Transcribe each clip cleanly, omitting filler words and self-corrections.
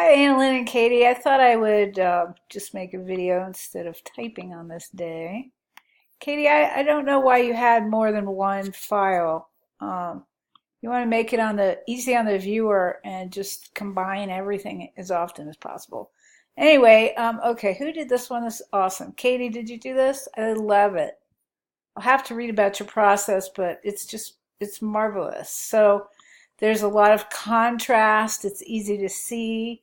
Hi, Annalyn and Katie. I thought I would just make a video instead of typing on this day. Katie, I don't know why you had more than one file. Um, you want to make it on the easy on the viewer and just combine everything as often as possible. Anyway, okay, who did this one? This is awesome. Katie, did you do this? I love it. I'll have to read about your process, but it's marvelous. So there's a lot of contrast. It's easy to see.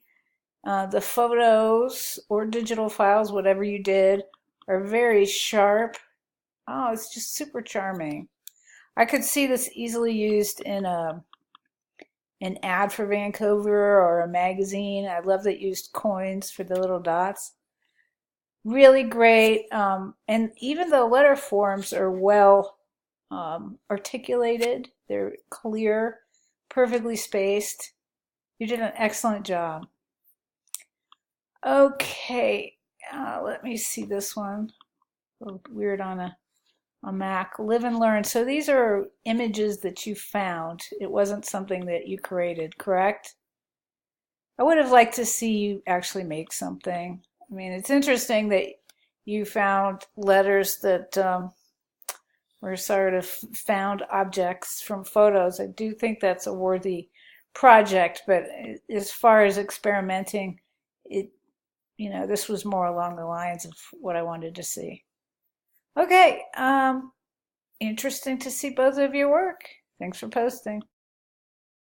The photos or digital files, whatever you did, are very sharp. Oh, it's just super charming. I could see this easily used in an ad for Vancouver or a magazine. I love that you used coins for the little dots. Really great. And even the letter forms are well articulated, they're clear, perfectly spaced. You did an excellent job. Okay, let me see this one. A little weird on a Mac. Live and learn. So these are images that you found. It wasn't something that you created, correct? I would have liked to see you actually make something. I mean, it's interesting that you found letters that were sort of found objects from photos. I do think that's a worthy project, but as far as experimenting, it this was more along the lines of what I wanted to see. Okay, interesting to see both of your work. Thanks for posting.